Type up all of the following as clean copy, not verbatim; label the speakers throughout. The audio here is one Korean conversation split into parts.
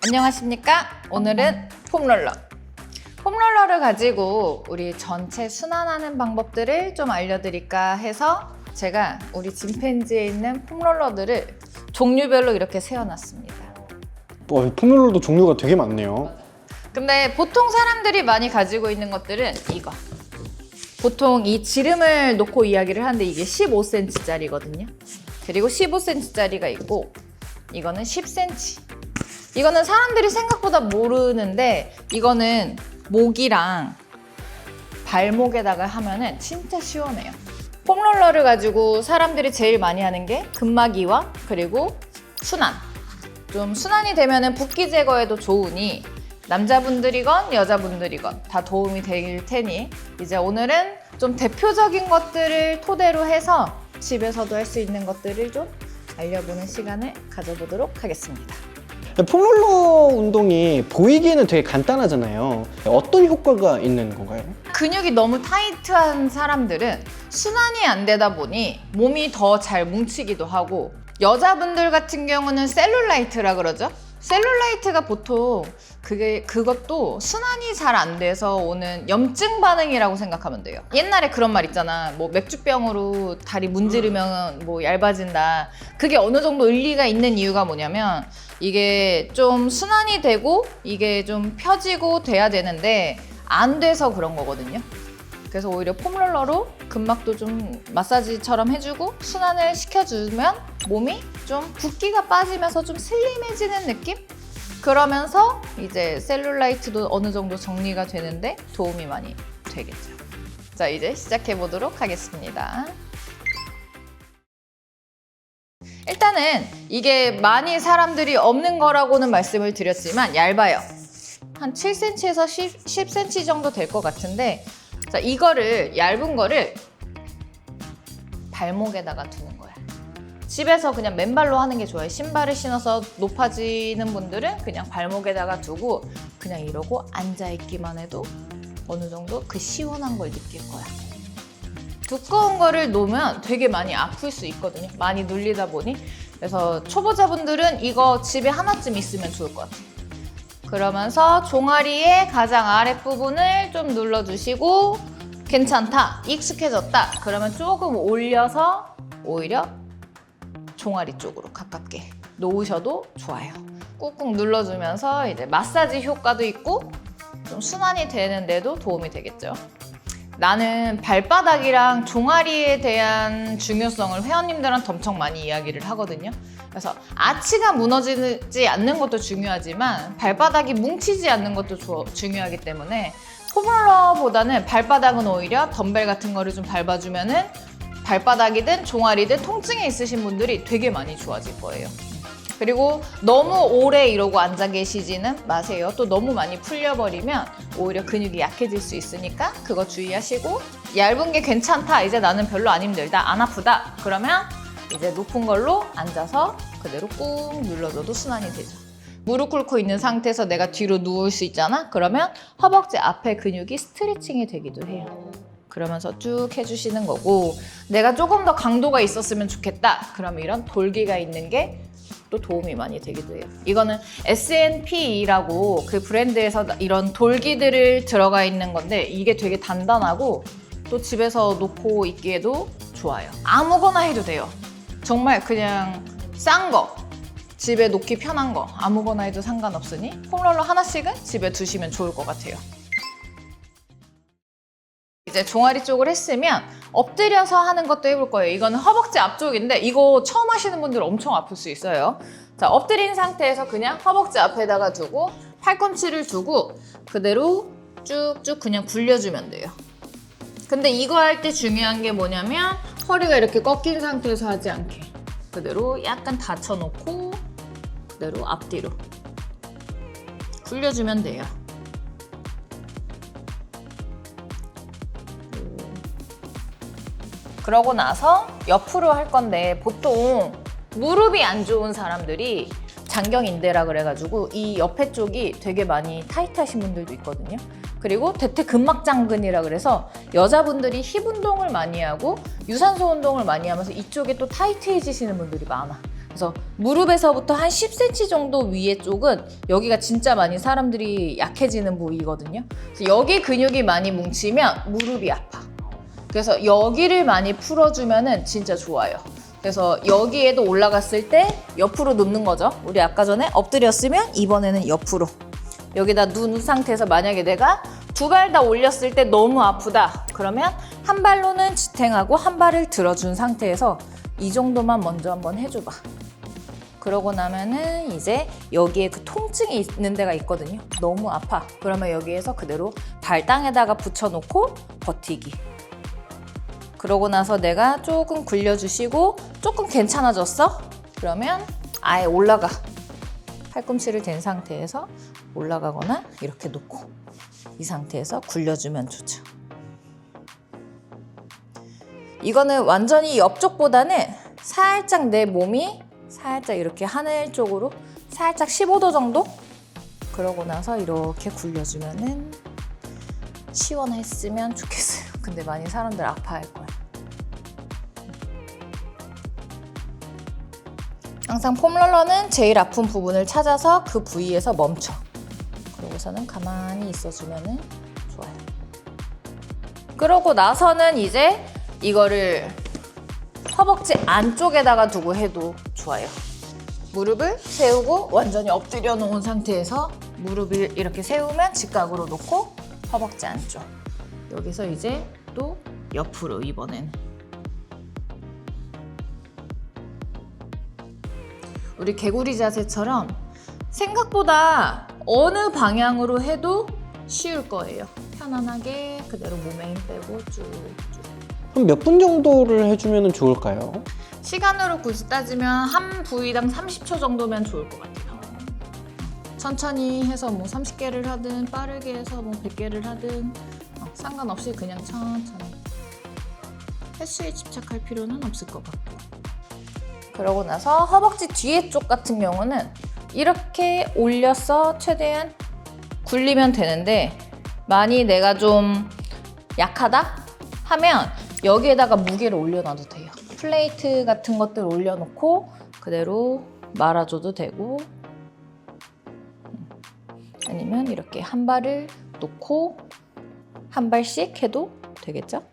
Speaker 1: 안녕하십니까? 오늘은 폼롤러. 폼롤러를 가지고 우리 전체 순환하는 방법들을 좀 알려드릴까 해서 제가 우리 짐팬지에 있는 폼롤러들을 종류별로 이렇게 세워놨습니다.
Speaker 2: 폼롤러도 종류가 되게 많네요.
Speaker 1: 근데 보통 사람들이 많이 가지고 있는 것들은 이거. 보통 이 지름을 놓고 이야기를 하는데 이게 15cm짜리거든요. 그리고 15cm짜리가 있고 이거는 10cm. 이거는 사람들이 생각보다 모르는데 이거는 목이랑 발목에다가 하면은 진짜 시원해요. 폼롤러를 가지고 사람들이 제일 많이 하는 게 근막이와 그리고 순환. 좀 순환이 되면은 붓기 제거에도 좋으니 남자분들이건 여자분들이건 다 도움이 될 테니 이제 오늘은 좀 대표적인 것들을 토대로 해서 집에서도 할 수 있는 것들을 좀 알려보는 시간을 가져보도록 하겠습니다.
Speaker 2: 폼롤러 운동이 보이기에는 되게 간단하잖아요. 어떤 효과가 있는 건가요?
Speaker 1: 근육이 너무 타이트한 사람들은 순환이 안 되다 보니 몸이 더 잘 뭉치기도 하고 여자분들 같은 경우는 셀룰라이트라 그러죠? 셀룰라이트가 보통 그것도 순환이 잘 안 돼서 오는 염증 반응이라고 생각하면 돼요. 옛날에 그런 말 있잖아. 뭐 맥주병으로 다리 문지르면 뭐 얇아진다. 그게 어느 정도 일리가 있는 이유가 뭐냐면 이게 좀 순환이 되고 이게 좀 펴지고 돼야 되는데 안 돼서 그런 거거든요. 그래서 오히려 폼롤러로 근막도 좀 마사지처럼 해주고 순환을 시켜주면 몸이 좀 붓기가 빠지면서 좀 슬림해지는 느낌? 그러면서 이제 셀룰라이트도 어느 정도 정리가 되는데 도움이 많이 되겠죠. 자, 이제 시작해 보도록 하겠습니다. 일단은 이게 많이 사람들이 없는 거라고는 말씀을 드렸지만 얇아요. 한 7cm에서 10cm 정도 될 것 같은데 자, 이거를 얇은 거를 발목에다가 두는 거야. 집에서 그냥 맨발로 하는 게 좋아요. 신발을 신어서 높아지는 분들은 그냥 발목에다가 두고 그냥 이러고 앉아있기만 해도 어느 정도 그 시원한 걸 느낄 거야. 두꺼운 거를 놓으면 되게 많이 아플 수 있거든요. 많이 눌리다 보니. 그래서 초보자분들은 이거 집에 하나쯤 있으면 좋을 것 같아요. 그러면서 종아리의 가장 아랫부분을 좀 눌러주시고 괜찮다, 익숙해졌다 그러면 조금 올려서 오히려 종아리 쪽으로 가깝게 놓으셔도 좋아요. 꾹꾹 눌러주면서 이제 마사지 효과도 있고 좀 순환이 되는데도 도움이 되겠죠. 나는 발바닥이랑 종아리에 대한 중요성을 회원님들한테 엄청 많이 이야기를 하거든요. 그래서 아치가 무너지지 않는 것도 중요하지만 발바닥이 뭉치지 않는 것도 중요하기 때문에 폼롤러보다는 발바닥은 오히려 덤벨 같은 거를 좀 밟아주면은 발바닥이든 종아리든 통증이 있으신 분들이 되게 많이 좋아질 거예요. 그리고 너무 오래 이러고 앉아 계시지는 마세요. 또 너무 많이 풀려버리면 오히려 근육이 약해질 수 있으니까 그거 주의하시고 얇은 게 괜찮다. 이제 나는 별로 안 힘들다. 안 아프다. 그러면 이제 높은 걸로 앉아서 그대로 꾹 눌러줘도 순환이 되죠. 무릎 꿇고 있는 상태에서 내가 뒤로 누울 수 있잖아? 그러면 허벅지 앞에 근육이 스트레칭이 되기도 해요. 그러면서 쭉 해주시는 거고 내가 조금 더 강도가 있었으면 좋겠다. 그럼 이런 돌기가 있는 게 또 도움이 많이 되기도 해요. 이거는 S&P라고 그 브랜드에서 이런 돌기들을 들어가 있는 건데 이게 되게 단단하고 또 집에서 놓고 있기에도 좋아요. 아무거나 해도 돼요. 정말 그냥 싼 거, 집에 놓기 편한 거 아무거나 해도 상관없으니 폼롤러 하나씩은 집에 두시면 좋을 것 같아요. 이제 종아리 쪽을 했으면 엎드려서 하는 것도 해볼 거예요. 이거는 허벅지 앞쪽인데 이거 처음 하시는 분들 엄청 아플 수 있어요. 자, 엎드린 상태에서 그냥 허벅지 앞에다가 두고 팔꿈치를 두고 그대로 쭉쭉 그냥 굴려주면 돼요. 근데 이거 할 때 중요한 게 뭐냐면 허리가 이렇게 꺾인 상태에서 하지 않게 그대로 약간 받쳐놓고 그대로 앞뒤로 굴려주면 돼요. 그러고 나서 옆으로 할 건데 보통 무릎이 안 좋은 사람들이 장경인대라 그래가지고 이 옆에 쪽이 되게 많이 타이트하신 분들도 있거든요. 그리고 대퇴근막장근이라 그래서 여자분들이 힙 운동을 많이 하고 유산소 운동을 많이 하면서 이쪽에 또 타이트해지시는 분들이 많아. 그래서 무릎에서부터 한 10cm 정도 위에 쪽은 여기가 진짜 많이 사람들이 약해지는 부위거든요. 그래서 여기 근육이 많이 뭉치면 무릎이 아파. 그래서 여기를 많이 풀어주면은 진짜 좋아요. 그래서 여기에도 올라갔을 때 옆으로 눕는 거죠. 우리 아까 전에 엎드렸으면 이번에는 옆으로. 여기다 누운 상태에서 만약에 내가 두 발 다 올렸을 때 너무 아프다. 그러면 한 발로는 지탱하고 한 발을 들어준 상태에서 이 정도만 먼저 한번 해줘봐. 그러고 나면은 이제 여기에 그 통증이 있는 데가 있거든요. 너무 아파. 그러면 여기에서 그대로 발 땅에다가 붙여놓고 버티기. 그러고 나서 내가 조금 굴려주시고 조금 괜찮아졌어? 그러면 아예 올라가. 팔꿈치를 댄 상태에서 올라가거나 이렇게 놓고 이 상태에서 굴려주면 좋죠. 이거는 완전히 옆쪽보다는 살짝 내 몸이 살짝 이렇게 하늘 쪽으로 살짝 15도 정도? 그러고 나서 이렇게 굴려주면은 시원했으면 좋겠어요. 근데 많이 사람들 아파할 거야. 항상 폼롤러는 제일 아픈 부분을 찾아서 그 부위에서 멈춰. 그러고서는 가만히 있어주면은 좋아요. 그러고 나서는 이제 이거를 허벅지 안쪽에다가 두고 해도 좋아요. 무릎을 세우고 완전히 엎드려 놓은 상태에서 무릎을 이렇게 세우면 직각으로 놓고 허벅지 안쪽. 여기서 이제 또 옆으로 이번에는. 우리 개구리 자세처럼 생각보다 어느 방향으로 해도 쉬울 거예요. 편안하게 그대로 몸에 힘 빼고 쭉쭉.
Speaker 2: 그럼 몇 분 정도를 해주면 좋을까요?
Speaker 1: 시간으로 굳이 따지면 한 부위당 30초 정도면 좋을 것 같아요. 천천히 해서 뭐 30개를 하든 빠르게 해서 뭐 100개를 하든 상관없이 그냥 천천히. 횟수에 집착할 필요는 없을 것 같고. 그러고 나서 허벅지 뒤에 쪽 같은 경우는 이렇게 올려서 최대한 굴리면 되는데 많이 내가 좀 약하다 하면 여기에다가 무게를 올려놔도 돼요. 플레이트 같은 것들 올려놓고 그대로 말아줘도 되고 아니면 이렇게 한 발을 놓고 한 발씩 해도 되겠죠?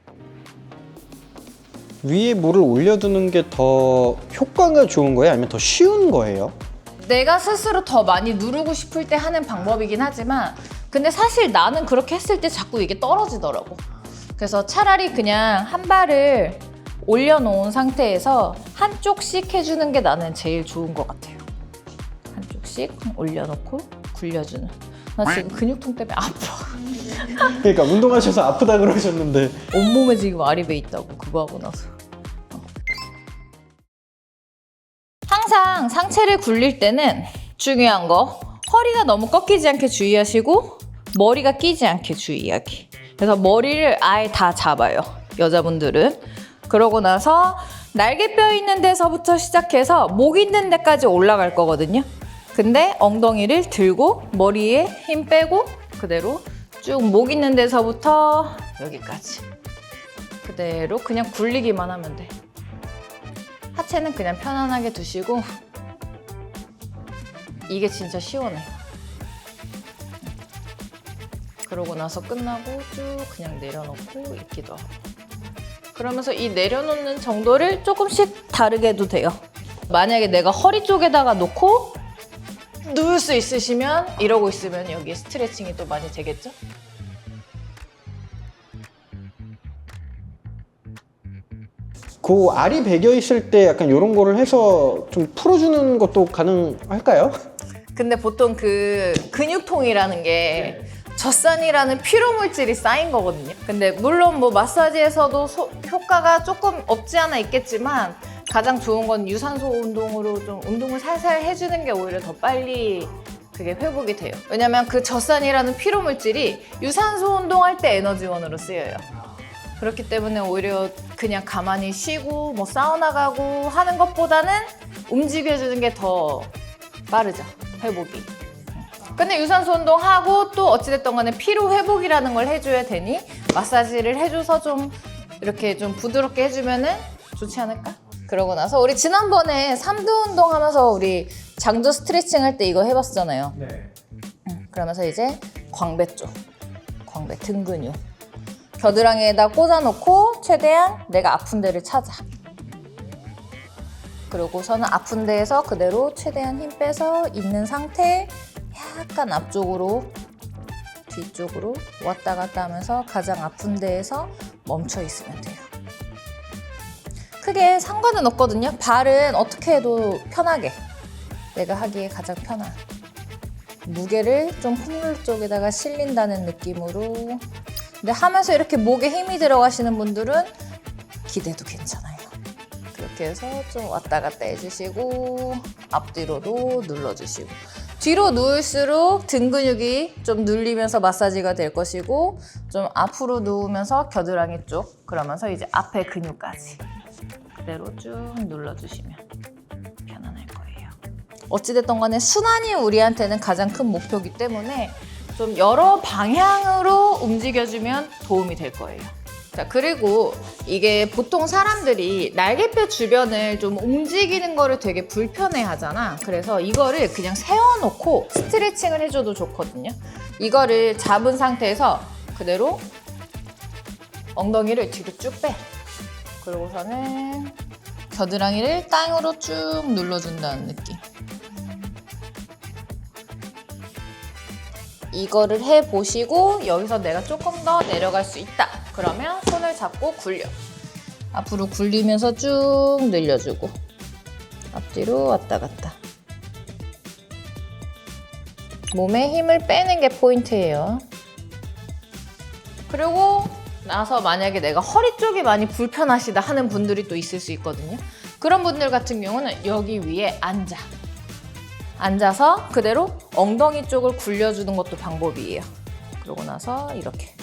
Speaker 2: 위에 뭐를 올려두는 게 더 효과가 좋은 거예요? 아니면 더 쉬운 거예요?
Speaker 1: 내가 스스로 더 많이 누르고 싶을 때 하는 방법이긴 하지만 근데 사실 나는 그렇게 했을 때 자꾸 이게 떨어지더라고. 그래서 차라리 그냥 한 발을 올려놓은 상태에서 한쪽씩 해주는 게 나는 제일 좋은 것 같아요. 한쪽씩 올려놓고 굴려주는. 나 지금 근육통 때문에 아파.
Speaker 2: 그러니까 운동하셔서 아프다 그러셨는데
Speaker 1: 온몸에 지금 알이 배 있다고 그거 하고 나서. 항상 상체를 굴릴 때는 중요한 거 허리가 너무 꺾이지 않게 주의하시고 머리가 끼지 않게 주의하기. 그래서 머리를 아예 다 잡아요. 여자분들은. 그러고 나서 날개뼈 있는 데서부터 시작해서 목 있는 데까지 올라갈 거거든요. 근데 엉덩이를 들고 머리에 힘 빼고 그대로 쭉 목 있는 데서부터 여기까지 그대로 그냥 굴리기만 하면 돼. 하체는 그냥 편안하게 두시고 이게 진짜 시원해. 그러고 나서 끝나고 쭉 그냥 내려놓고 있기도 하고. 그러면서 이 내려놓는 정도를 조금씩 다르게 해도 돼요. 만약에 내가 허리 쪽에다가 놓고 누울 수 있으시면 이러고 있으면 여기에 스트레칭이 또 많이 되겠죠?
Speaker 2: 그 알이 배겨 있을 때 약간 이런 거를 해서 좀 풀어주는 것도 가능할까요?
Speaker 1: 근데 보통 그 근육통이라는 게 젖산이라는 피로물질이 쌓인 거거든요. 근데 물론 뭐 마사지에서도 효과가 조금 없지 않아 있겠지만 가장 좋은 건 유산소 운동으로 좀 운동을 살살 해주는 게 오히려 더 빨리 그게 회복이 돼요. 왜냐면 그 젖산이라는 피로물질이 유산소 운동할 때 에너지원으로 쓰여요. 그렇기 때문에 오히려 그냥 가만히 쉬고 뭐 사우나 가고 하는 것보다는 움직여주는 게 더 빠르죠, 회복이. 근데 유산소 운동하고 또 어찌됐든 간에 피로 회복이라는 걸 해줘야 되니 마사지를 해줘서 좀 이렇게 좀 부드럽게 해주면은 좋지 않을까? 그러고 나서 우리 지난번에 3두 운동 하면서 우리 장두 스트레칭 할 때 이거 해봤잖아요.
Speaker 2: 네.
Speaker 1: 그러면서 이제 광배 쪽, 광배 등 근육. 겨드랑이에다 꽂아놓고 최대한 내가 아픈 데를 찾아. 그러고서는 아픈 데에서 그대로 최대한 힘 빼서 있는 상태 약간 앞쪽으로 뒤쪽으로 왔다 갔다 하면서 가장 아픈 데에서 멈춰 있으면 돼요. 크게 상관은 없거든요. 발은 어떻게 해도 편하게 내가 하기에 가장 편한 무게를 좀 폼롤 쪽에다가 실린다는 느낌으로. 근데 하면서 이렇게 목에 힘이 들어가시는 분들은 기대도 괜찮아요. 그렇게 해서 좀 왔다 갔다 해주시고 앞뒤로도 눌러주시고 뒤로 누울수록 등 근육이 좀 눌리면서 마사지가 될 것이고 좀 앞으로 누우면서 겨드랑이 쪽 그러면서 이제 앞에 근육까지 그대로 쭉 눌러주시면 편안할 거예요. 어찌됐든 간에 순환이 우리한테는 가장 큰 목표이기 때문에 좀 여러 방향으로 움직여주면 도움이 될 거예요. 자, 그리고 이게 보통 사람들이 날개뼈 주변을 좀 움직이는 거를 되게 불편해 하잖아. 그래서 이거를 그냥 세워놓고 스트레칭을 해줘도 좋거든요. 이거를 잡은 상태에서 그대로 엉덩이를 뒤로 쭉 빼. 그러고서는 겨드랑이를 땅으로 쭉 눌러준다는 느낌. 이거를 해보시고 여기서 내가 조금 더 내려갈 수 있다. 그러면 손을 잡고 굴려. 앞으로 굴리면서 쭉 늘려주고 앞뒤로 왔다 갔다. 몸에 힘을 빼는 게 포인트예요. 그리고 나서 만약에 내가 허리 쪽이 많이 불편하시다 하는 분들이 또 있을 수 있거든요. 그런 분들 같은 경우는 여기 위에 앉아. 앉아서 그대로 엉덩이 쪽을 굴려주는 것도 방법이에요. 그러고 나서 이렇게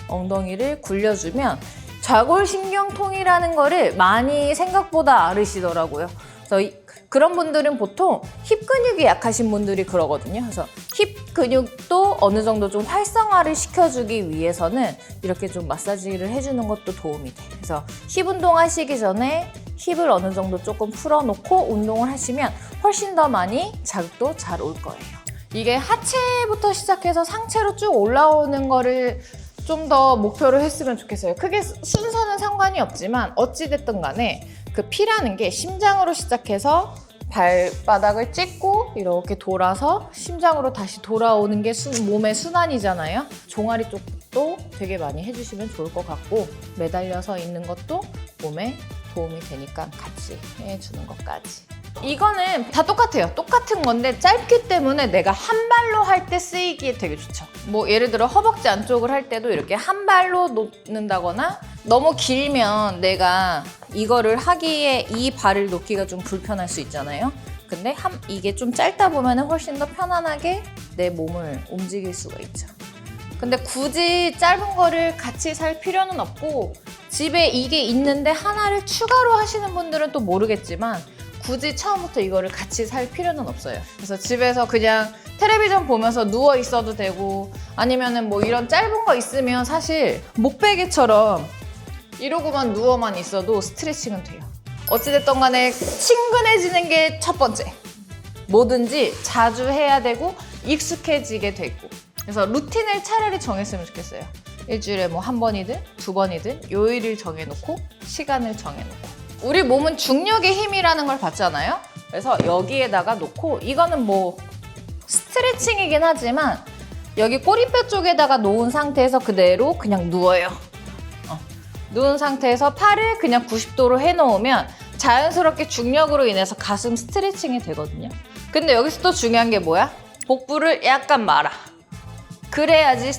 Speaker 1: 엉덩이를 굴려주면 좌골신경통이라는 거를 많이 생각보다 앓으시더라고요. 그래서 그런 분들은 보통 힙 근육이 약하신 분들이 그러거든요. 그래서 힙 근육도 어느 정도 좀 활성화를 시켜주기 위해서는 이렇게 좀 마사지를 해주는 것도 도움이 돼. 그래서 힙 운동 하시기 전에 힙을 어느 정도 조금 풀어놓고 운동을 하시면 훨씬 더 많이 자극도 잘 올 거예요. 이게 하체부터 시작해서 상체로 쭉 올라오는 거를 좀 더 목표로 했으면 좋겠어요. 크게 순서는 상관이 없지만 어찌됐든 간에 그 피라는 게 심장으로 시작해서 발바닥을 찍고 이렇게 돌아서 심장으로 다시 돌아오는 게 몸의 순환이잖아요. 종아리 쪽도 되게 많이 해주시면 좋을 것 같고 매달려서 있는 것도 몸에 도움이 되니까 같이 해주는 것까지. 이거는 다 똑같아요. 똑같은 건데 짧기 때문에 내가 한 발로 할 때 쓰이기에 되게 좋죠. 뭐 예를 들어 허벅지 안쪽을 할 때도 이렇게 한 발로 놓는다거나 너무 길면 내가 이거를 하기에 이 발을 놓기가 좀 불편할 수 있잖아요. 근데 이게 좀 짧다 보면 훨씬 더 편안하게 내 몸을 움직일 수가 있죠. 근데 굳이 짧은 거를 같이 살 필요는 없고 집에 이게 있는데 하나를 추가로 하시는 분들은 또 모르겠지만 굳이 처음부터 이거를 같이 살 필요는 없어요. 그래서 집에서 그냥 텔레비전 보면서 누워 있어도 되고 아니면은 뭐 이런 짧은 거 있으면 사실 목베개처럼 이러고만 누워만 있어도 스트레칭은 돼요. 어찌됐든 간에 친근해지는 게 첫 번째. 뭐든지 자주 해야 되고 익숙해지게 되고 그래서 루틴을 차라리 정했으면 좋겠어요. 일주일에 뭐 한 번이든 두 번이든 요일을 정해놓고 시간을 정해놓고 우리 몸은 중력의 힘이라는 걸 받잖아요. 그래서 여기에다가 놓고 이거는 뭐 스트레칭이긴 하지만 여기 꼬리뼈 쪽에다가 놓은 상태에서 그대로 그냥 누워요. 누운 상태에서 팔을 그냥 90도로 해놓으면 자연스럽게 중력으로 인해서 가슴 스트레칭이 되거든요. 근데 여기서 또 중요한 게 뭐야? 복부를 약간 말아. 그래야지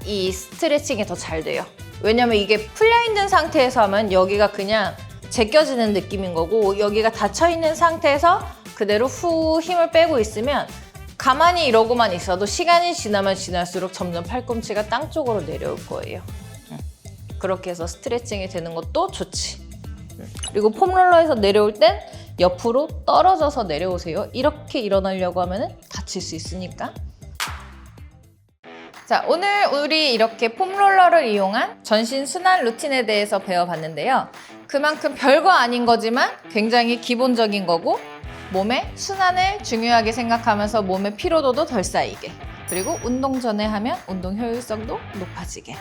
Speaker 1: 이 스트레칭이 더 잘 돼요. 왜냐면 이게 풀려있는 상태에서 하면 여기가 그냥 제껴지는 느낌인 거고 여기가 닫혀있는 상태에서 그대로 후 힘을 빼고 있으면 가만히 이러고만 있어도 시간이 지나면 지날수록 점점 팔꿈치가 땅 쪽으로 내려올 거예요. 그렇게 해서 스트레칭이 되는 것도 좋지. 그리고 폼롤러에서 내려올 땐 옆으로 떨어져서 내려오세요. 이렇게 일어나려고 하면 다칠 수 있으니까. 자, 오늘 우리 이렇게 폼롤러를 이용한 전신 순환 루틴에 대해서 배워봤는데요. 그만큼 별거 아닌 거지만 굉장히 기본적인 거고 몸의 순환을 중요하게 생각하면서 몸의 피로도도 덜 쌓이게 그리고 운동 전에 하면 운동 효율성도 높아지게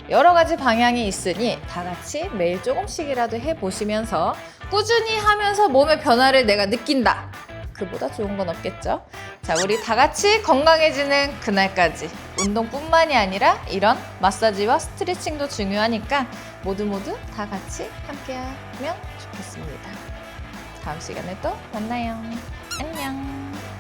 Speaker 1: 여러 가지 방향이 있으니 다 같이 매일 조금씩이라도 해보시면서 꾸준히 하면서 몸의 변화를 내가 느낀다. 그보다 좋은 건 없겠죠? 자, 우리 다 같이 건강해지는 그날까지 운동뿐만이 아니라 이런 마사지와 스트레칭도 중요하니까 모두 다 같이 함께하면 좋겠습니다. 다음 시간에 또 만나요. 안녕.